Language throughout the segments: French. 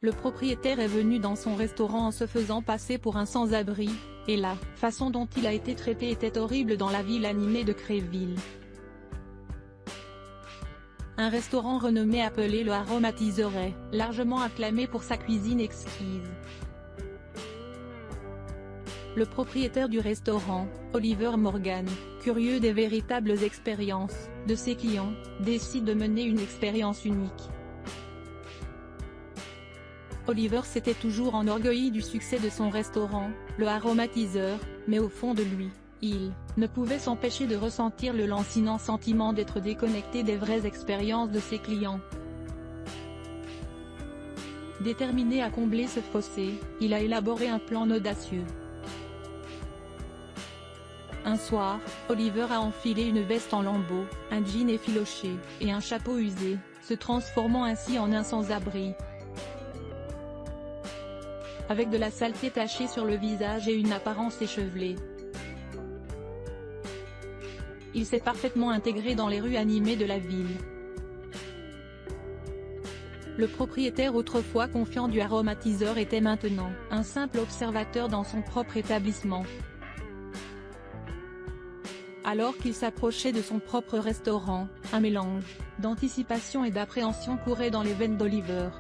Le propriétaire est venu dans son restaurant en se faisant passer pour un sans-abri, et la façon dont il a été traité était horrible dans la ville animée de Créville. Un restaurant renommé appelé le Aromatiseur est largement acclamé pour sa cuisine exquise. Le propriétaire du restaurant, Oliver Morgan, curieux des véritables expériences de ses clients, décide de mener une expérience unique. Oliver s'était toujours enorgueilli du succès de son restaurant, le Aromatiseur, mais au fond de lui, il ne pouvait s'empêcher de ressentir le lancinant sentiment d'être déconnecté des vraies expériences de ses clients. Déterminé à combler ce fossé, il a élaboré un plan audacieux. Un soir, Oliver a enfilé une veste en lambeaux, un jean effiloché, et un chapeau usé, se transformant ainsi en un sans-abri. Avec de la saleté tachée sur le visage et une apparence échevelée. Il s'est parfaitement intégré dans les rues animées de la ville. Le propriétaire autrefois confiant du Aromatiseur était maintenant un simple observateur dans son propre établissement. Alors qu'il s'approchait de son propre restaurant, un mélange d'anticipation et d'appréhension courait dans les veines d'Oliver.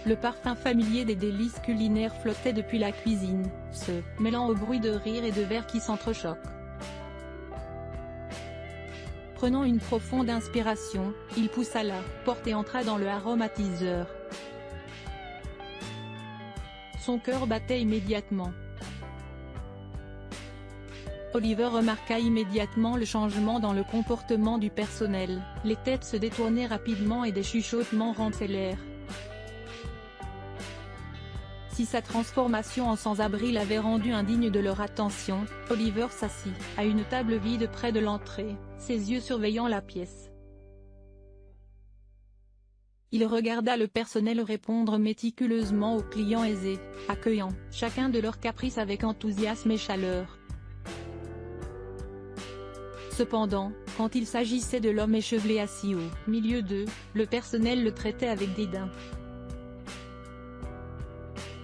Le parfum familier des délices culinaires flottait depuis la cuisine, se mêlant au bruit de rires et de verres qui s'entrechoquent. Prenant une profonde inspiration, il poussa la porte et entra dans le Aromatiseur. Son cœur battait immédiatement. Oliver remarqua immédiatement le changement dans le comportement du personnel, les têtes se détournaient rapidement et des chuchotements remplissaient l'air. Si sa transformation en sans-abri l'avait rendu indigne de leur attention, Oliver s'assit à une table vide près de l'entrée, ses yeux surveillant la pièce. Il regarda le personnel répondre méticuleusement aux clients aisés, accueillant chacun de leurs caprices avec enthousiasme et chaleur. Cependant, quand il s'agissait de l'homme échevelé assis au milieu d'eux, le personnel le traitait avec dédain.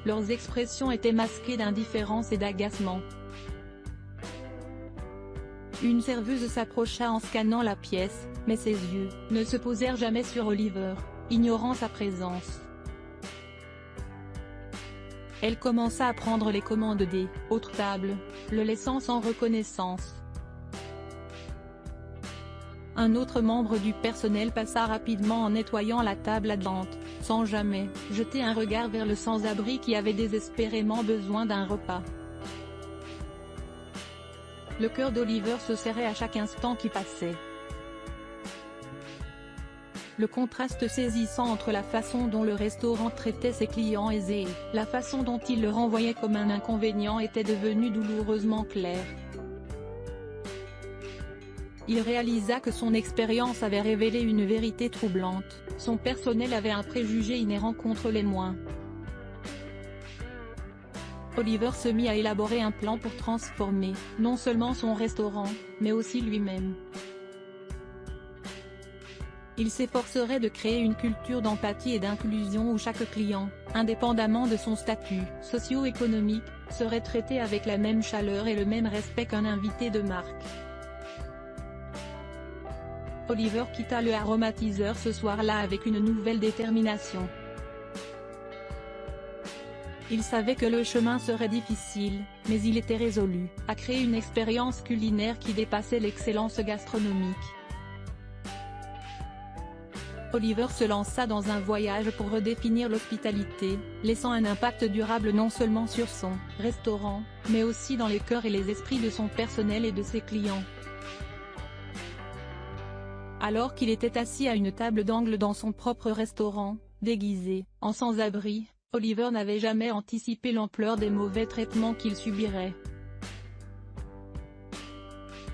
Leurs expressions étaient masquées d'indifférence et d'agacement. Une serveuse s'approcha en scannant la pièce, mais ses yeux ne se posèrent jamais sur Oliver, ignorant sa présence. Elle commença à prendre les commandes des autres tables, le laissant sans reconnaissance. Un autre membre du personnel passa rapidement en nettoyant la table adjacente, sans jamais jeter un regard vers le sans-abri qui avait désespérément besoin d'un repas. Le cœur d'Oliver se serrait à chaque instant qui passait. Le contraste saisissant entre la façon dont le restaurant traitait ses clients aisés et la façon dont il le renvoyait comme un inconvénient était devenu douloureusement clair. Il réalisa que son expérience avait révélé une vérité troublante, son personnel avait un préjugé inhérent contre les moins. Oliver se mit à élaborer un plan pour transformer, non seulement son restaurant, mais aussi lui-même. Il s'efforcerait de créer une culture d'empathie et d'inclusion où chaque client, indépendamment de son statut socio-économique, serait traité avec la même chaleur et le même respect qu'un invité de marque. Oliver quitta le Aromatiseur ce soir-là avec une nouvelle détermination. Il savait que le chemin serait difficile, mais il était résolu à créer une expérience culinaire qui dépassait l'excellence gastronomique. Oliver se lança dans un voyage pour redéfinir l'hospitalité, laissant un impact durable non seulement sur son restaurant, mais aussi dans les cœurs et les esprits de son personnel et de ses clients. Alors qu'il était assis à une table d'angle dans son propre restaurant, déguisé en sans-abri, Oliver n'avait jamais anticipé l'ampleur des mauvais traitements qu'il subirait.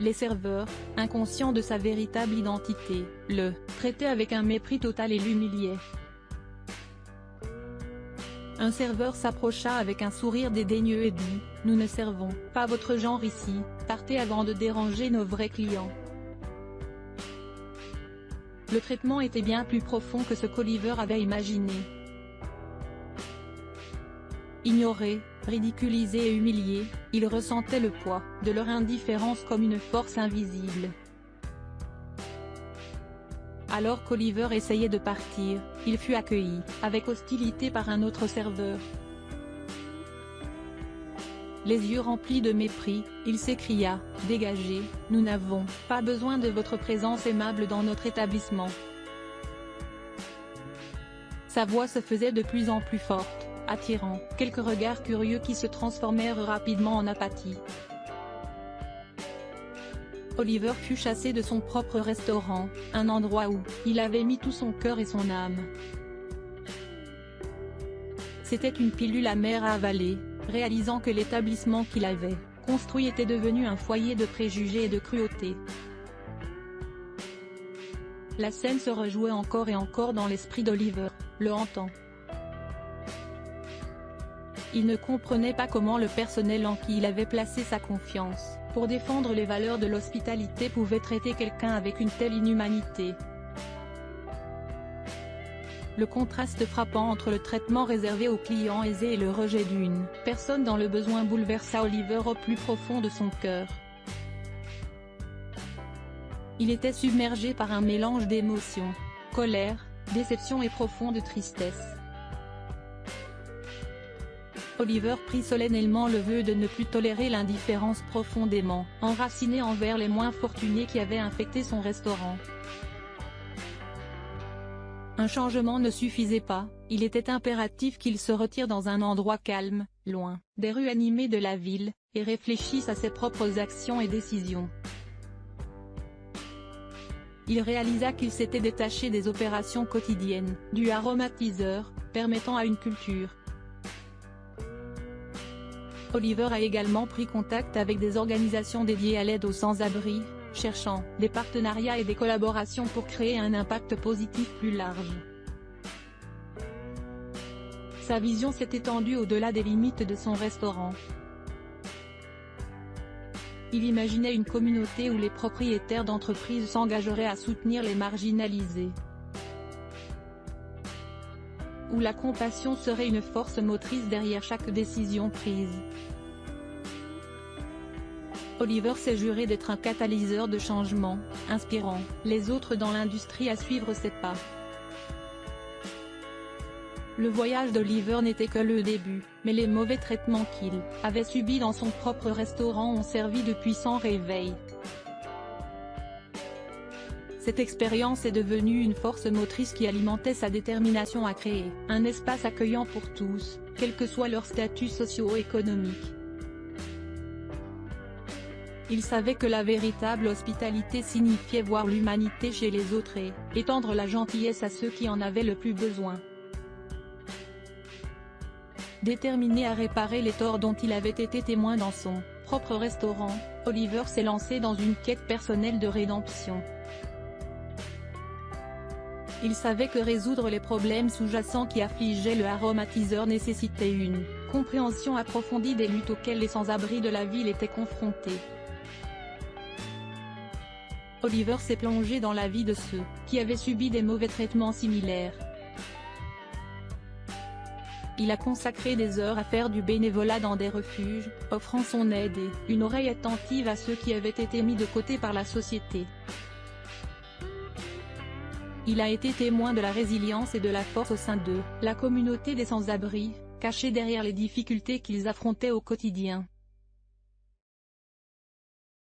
Les serveurs, inconscients de sa véritable identité, le traitaient avec un mépris total et l'humiliaient. Un serveur s'approcha avec un sourire dédaigneux et dit « Nous ne servons pas votre genre ici, partez avant de déranger nos vrais clients ». le traitement était bien plus profond que ce qu'Oliver avait imaginé. Ignoré, ridiculisé et humilié, il ressentait le poids de leur indifférence comme une force invisible. Alors qu'Oliver essayait de partir, il fut accueilli avec hostilité par un autre serveur. Les yeux remplis de mépris, il s'écria « Dégagez, nous n'avons pas besoin de votre présence aimable dans notre établissement ». Sa voix se faisait de plus en plus forte, attirant quelques regards curieux qui se transformèrent rapidement en apathie. Oliver fut chassé de son propre restaurant, un endroit où il avait mis tout son cœur et son âme. C'était une pilule amère à avaler, réalisant que l'établissement qu'il avait construit était devenu un foyer de préjugés et de cruauté. La scène se rejouait encore et encore dans l'esprit d'Oliver, le hantant. Il ne comprenait pas comment le personnel en qui il avait placé sa confiance, pour défendre les valeurs de l'hospitalité, pouvait traiter quelqu'un avec une telle inhumanité. Le contraste frappant entre le traitement réservé aux clients aisés et le rejet d'une personne dans le besoin bouleversa Oliver au plus profond de son cœur. Il était submergé par un mélange d'émotions, colère, déception et profonde tristesse. Oliver prit solennellement le vœu de ne plus tolérer l'indifférence profondément enracinée envers les moins fortunés qui avaient infecté son restaurant. Un changement ne suffisait pas, il était impératif qu'il se retire dans un endroit calme, loin des rues animées de la ville, et réfléchisse à ses propres actions et décisions. Il réalisa qu'il s'était détaché des opérations quotidiennes, du aromatiseur, permettant à une culture. Oliver a également pris contact avec des organisations dédiées à l'aide aux sans-abri, cherchant des partenariats et des collaborations pour créer un impact positif plus large. Sa vision s'est étendue au-delà des limites de son restaurant. Il imaginait une communauté où les propriétaires d'entreprises s'engageraient à soutenir les marginalisés, où la compassion serait une force motrice derrière chaque décision prise. Oliver s'est juré d'être un catalyseur de changement, inspirant les autres dans l'industrie à suivre ses pas. Le voyage d'Oliver n'était que le début, mais les mauvais traitements qu'il avait subis dans son propre restaurant ont servi de puissant réveil. Cette expérience est devenue une force motrice qui alimentait sa détermination à créer un espace accueillant pour tous, quel que soit leur statut socio-économique. Il savait que la véritable hospitalité signifiait voir l'humanité chez les autres et étendre la gentillesse à ceux qui en avaient le plus besoin. Déterminé à réparer les torts dont il avait été témoin dans son propre restaurant, Oliver s'est lancé dans une quête personnelle de rédemption. Il savait que résoudre les problèmes sous-jacents qui affligeaient le aromatiseur nécessitait une compréhension approfondie des luttes auxquelles les sans-abri de la ville étaient confrontés. Oliver s'est plongé dans la vie de ceux qui avaient subi des mauvais traitements similaires. Il a consacré des heures à faire du bénévolat dans des refuges, offrant son aide et une oreille attentive à ceux qui avaient été mis de côté par la société. Il a été témoin de la résilience et de la force au sein de la communauté des sans-abri, cachés derrière les difficultés qu'ils affrontaient au quotidien.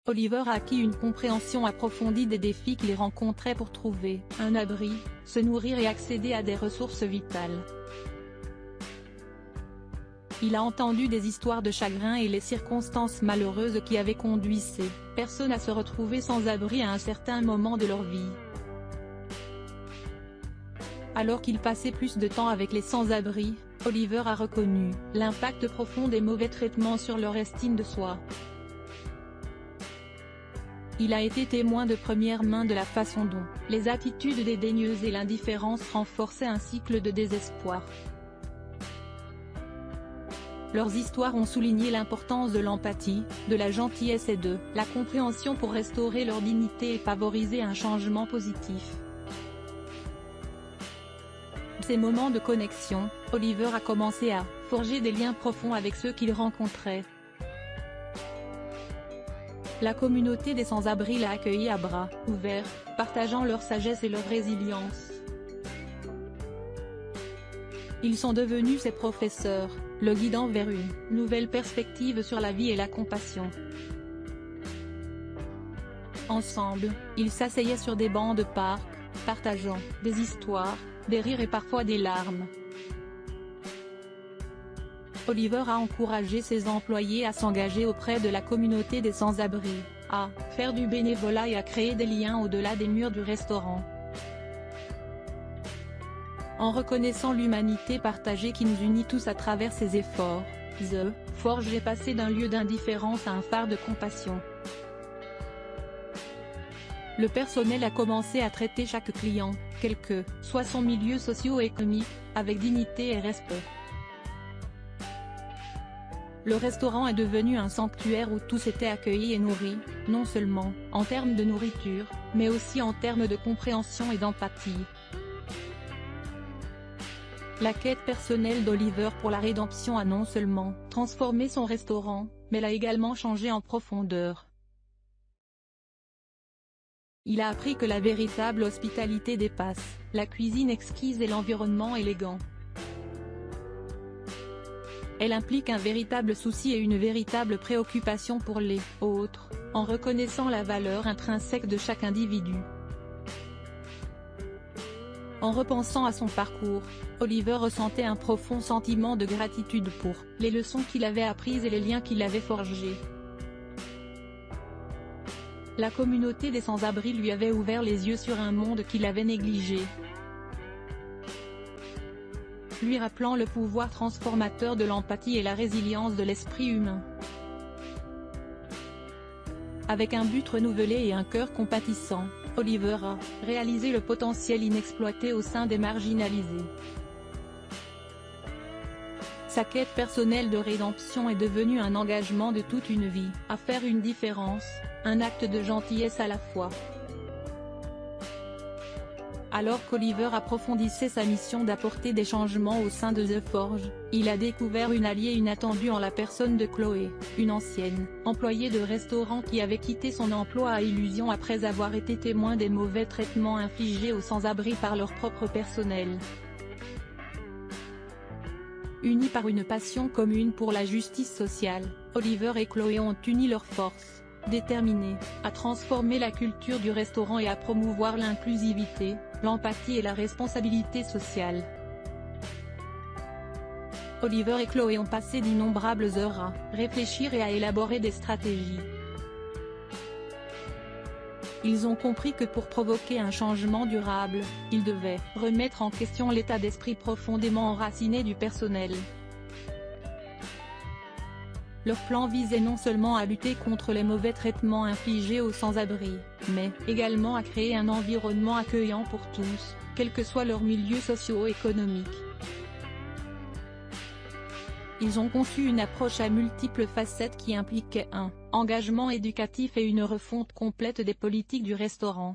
Oliver a acquis une compréhension approfondie des défis qu'ils rencontraient pour trouver un abri, se nourrir et accéder à des ressources vitales. Il a entendu des histoires de chagrin et les circonstances malheureuses qui avaient conduit ces personnes à se retrouver sans abri à un certain moment de leur vie. Alors qu'il passait plus de temps avec les sans-abri, Oliver a reconnu l'impact profond des mauvais traitements sur leur estime de soi. Il a été témoin de première main de la façon dont les attitudes dédaigneuses et l'indifférence renforçaient un cycle de désespoir. Leurs histoires ont souligné l'importance de l'empathie, de la gentillesse et de la compréhension pour restaurer leur dignité et favoriser un changement positif. ces moments de connexion, Oliver a commencé à forger des liens profonds avec ceux qu'il rencontrait. La communauté des sans-abri l'a accueilli à bras ouverts, partageant leur sagesse et leur résilience. Ils sont devenus ses professeurs, le guidant vers une nouvelle perspective sur la vie et la compassion. Ensemble, ils s'asseyaient sur des bancs de parc, partageant des histoires, des rires et parfois des larmes. Oliver a encouragé ses employés à s'engager auprès de la communauté des sans-abri, à faire du bénévolat et à créer des liens au-delà des murs du restaurant. En reconnaissant l'humanité partagée qui nous unit tous à travers ses efforts, The Forge est passé d'un lieu d'indifférence à un phare de compassion. Le personnel a commencé à traiter chaque client, quel que soit son milieu socio-économique, avec dignité et respect. Le restaurant est devenu un sanctuaire où tous étaient accueillis et nourris, non seulement en termes de nourriture, mais aussi en termes de compréhension et d'empathie. La quête personnelle d'Oliver pour la rédemption a non seulement transformé son restaurant, mais l'a également changé en profondeur. Il a appris que la véritable hospitalité dépasse la cuisine exquise et l'environnement élégant. Elle implique un véritable souci et une véritable préoccupation pour les autres, en reconnaissant la valeur intrinsèque de chaque individu. En repensant à son parcours, Oliver ressentait un profond sentiment de gratitude pour les leçons qu'il avait apprises et les liens qu'il avait forgés. La communauté des sans-abri lui avait ouvert les yeux sur un monde qu'il avait négligé, lui rappelant le pouvoir transformateur de l'empathie et la résilience de l'esprit humain. Avec un but renouvelé et un cœur compatissant, Oliver a réalisé le potentiel inexploité au sein des marginalisés. Sa quête personnelle de rédemption est devenue un engagement de toute une vie, à faire une différence, un acte de gentillesse à la fois. Alors qu'Oliver approfondissait sa mission d'apporter des changements au sein de The Forge, il a découvert une alliée inattendue en la personne de Chloé, une ancienne employée de restaurant qui avait quitté son emploi à Illusion après avoir été témoin des mauvais traitements infligés aux sans-abri par leur propre personnel. Unis par une passion commune pour la justice sociale, Oliver et Chloé ont uni leurs forces, déterminés à transformer la culture du restaurant et à promouvoir l'inclusivité, l'empathie et la responsabilité sociale. Oliver et Chloé ont passé d'innombrables heures à réfléchir et à élaborer des stratégies. Ils ont compris que pour provoquer un changement durable, ils devaient remettre en question l'état d'esprit profondément enraciné du personnel. Leur plan visait non seulement à lutter contre les mauvais traitements infligés aux sans-abri, mais également à créer un environnement accueillant pour tous, quel que soit leur milieu socio-économique. Ils ont conçu une approche à multiples facettes qui impliquait un engagement éducatif et une refonte complète des politiques du restaurant.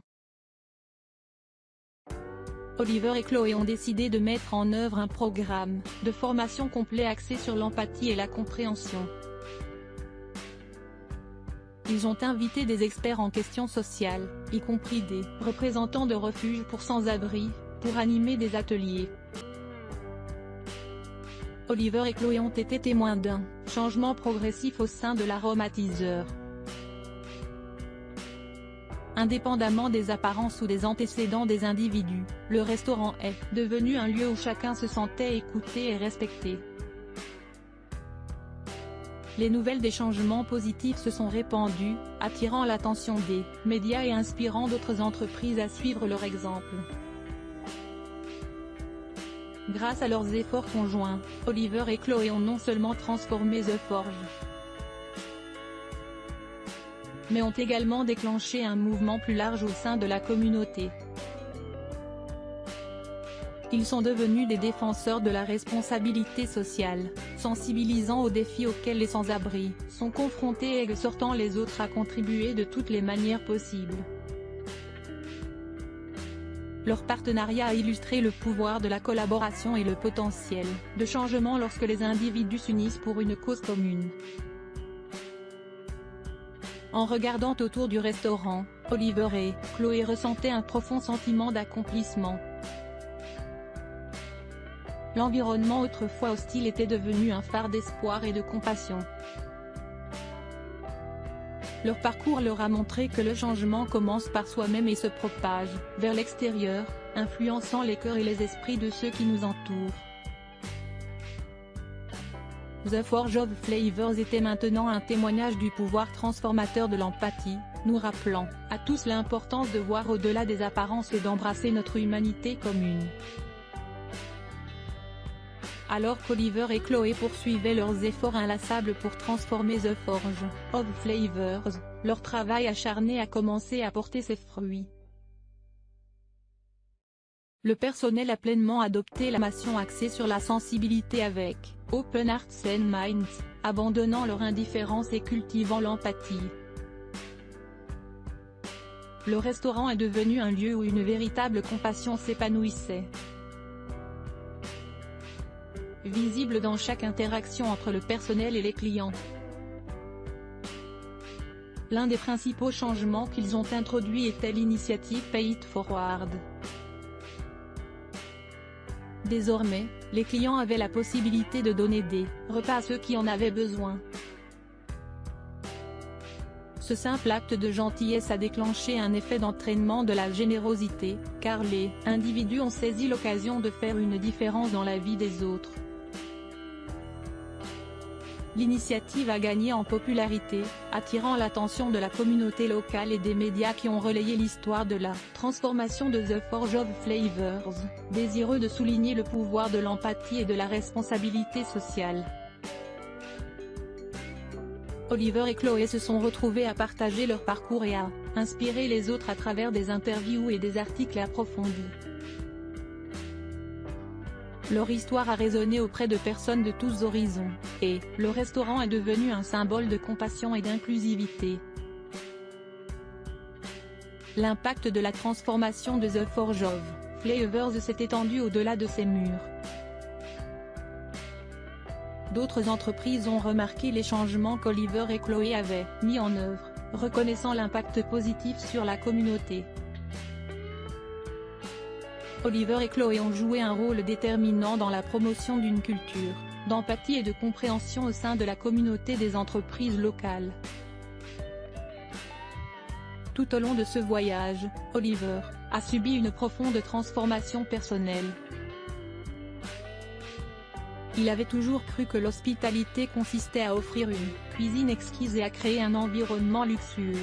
Oliver et Chloé ont décidé de mettre en œuvre un programme de formation complet axé sur l'empathie et la compréhension. Ils ont invité des experts en questions sociales, y compris des représentants de refuges pour sans-abri, pour animer des ateliers. Oliver et Chloé ont été témoins d'un changement progressif au sein de l'aromatiseur. Indépendamment des apparences ou des antécédents des individus, le restaurant est devenu un lieu où chacun se sentait écouté et respecté. Les nouvelles des changements positifs se sont répandues, attirant l'attention des médias et inspirant d'autres entreprises à suivre leur exemple. Grâce à leurs efforts conjoints, Oliver et Chloé ont non seulement transformé The Forge, mais ont également déclenché un mouvement plus large au sein de la communauté. Ils sont devenus des défenseurs de la responsabilité sociale, sensibilisant aux défis auxquels les sans-abri sont confrontés et exhortant les autres à contribuer de toutes les manières possibles. Leur partenariat a illustré le pouvoir de la collaboration et le potentiel de changement lorsque les individus s'unissent pour une cause commune. En regardant autour du restaurant, Oliver et Chloé ressentaient un profond sentiment d'accomplissement. L'environnement autrefois hostile était devenu un phare d'espoir et de compassion. Leur parcours leur a montré que le changement commence par soi-même et se propage vers l'extérieur, influençant les cœurs et les esprits de ceux qui nous entourent. The Forge of Flavors était maintenant un témoignage du pouvoir transformateur de l'empathie, nous rappelant à tous l'importance de voir au-delà des apparences et d'embrasser notre humanité commune. Alors qu'Oliver et Chloé poursuivaient leurs efforts inlassables pour transformer The Forge of Flavors, leur travail acharné a commencé à porter ses fruits. Le personnel a pleinement adopté la formation axée sur la sensibilité avec Open Hearts and Minds, abandonnant leur indifférence et cultivant l'empathie. Le restaurant est devenu un lieu où une véritable compassion s'épanouissait. Visible dans chaque interaction entre le personnel et les clients. L'un des principaux changements qu'ils ont introduits était l'initiative Pay It Forward. Désormais, les clients avaient la possibilité de donner des repas à ceux qui en avaient besoin. Ce simple acte de gentillesse a déclenché un effet d'entraînement de la générosité, car les individus ont saisi l'occasion de faire une différence dans la vie des autres. L'initiative a gagné en popularité, attirant l'attention de la communauté locale et des médias qui ont relayé l'histoire de la transformation de The Forge of Flavors, désireux de souligner le pouvoir de l'empathie et de la responsabilité sociale. Oliver et Chloé se sont retrouvés à partager leur parcours et à inspirer les autres à travers des interviews et des articles approfondis. Leur histoire a résonné auprès de personnes de tous horizons, et le restaurant est devenu un symbole de compassion et d'inclusivité. L'impact de la transformation de The Forge of Flavors s'est étendu au-delà de ses murs. D'autres entreprises ont remarqué les changements qu'Oliver et Chloé avaient mis en œuvre, reconnaissant l'impact positif sur la communauté. Oliver et Chloé ont joué un rôle déterminant dans la promotion d'une culture d'empathie et de compréhension au sein de la communauté des entreprises locales. Tout au long de ce voyage, Oliver a subi une profonde transformation personnelle. Il avait toujours cru que l'hospitalité consistait à offrir une cuisine exquise et à créer un environnement luxueux.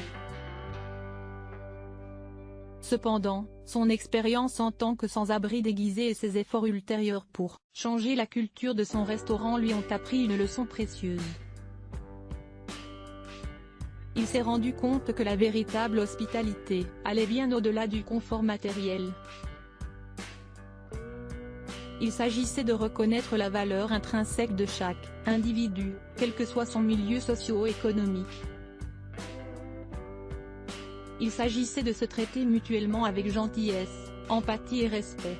Cependant, son expérience en tant que sans-abri déguisé et ses efforts ultérieurs pour changer la culture de son restaurant lui ont appris une leçon précieuse. Il s'est rendu compte que la véritable hospitalité allait bien au-delà du confort matériel. Il s'agissait de reconnaître la valeur intrinsèque de chaque individu, quel que soit son milieu socio-économique. Il s'agissait de se traiter mutuellement avec gentillesse, empathie et respect.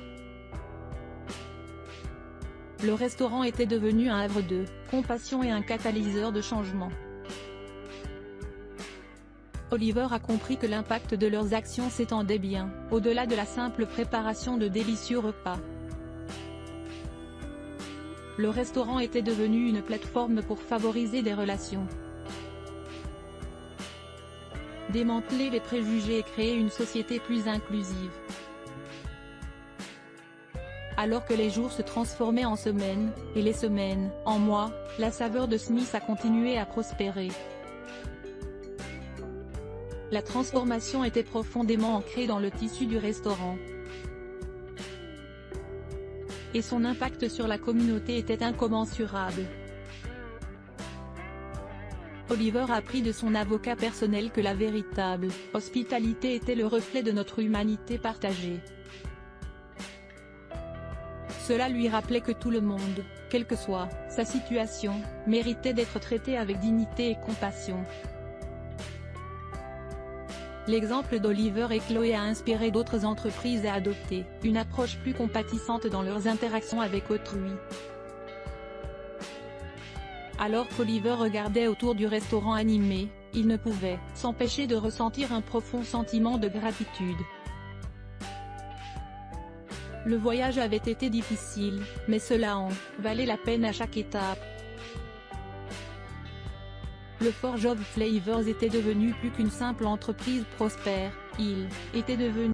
Le restaurant était devenu un havre de compassion et un catalyseur de changement. Oliver a compris que l'impact de leurs actions s'étendait bien au-delà de la simple préparation de délicieux repas. Le restaurant était devenu une plateforme pour favoriser des relations, démanteler les préjugés et créer une société plus inclusive. Alors que les jours se transformaient en semaines, et les semaines en mois, la saveur de Smith a continué à prospérer. La transformation était profondément ancrée dans le tissu du restaurant, et son impact sur la communauté était incommensurable. Oliver a appris de son avocat personnel que la véritable hospitalité était le reflet de notre humanité partagée. Cela lui rappelait que tout le monde, quelle que soit sa situation, méritait d'être traité avec dignité et compassion. L'exemple d'Oliver et Chloé a inspiré d'autres entreprises à adopter une approche plus compatissante dans leurs interactions avec autrui. Alors qu'Oliver regardait autour du restaurant animé, il ne pouvait s'empêcher de ressentir un profond sentiment de gratitude. Le voyage avait été difficile, mais cela en valait la peine à chaque étape. Le Forge of Flavors était devenu plus qu'une simple entreprise prospère, il était devenu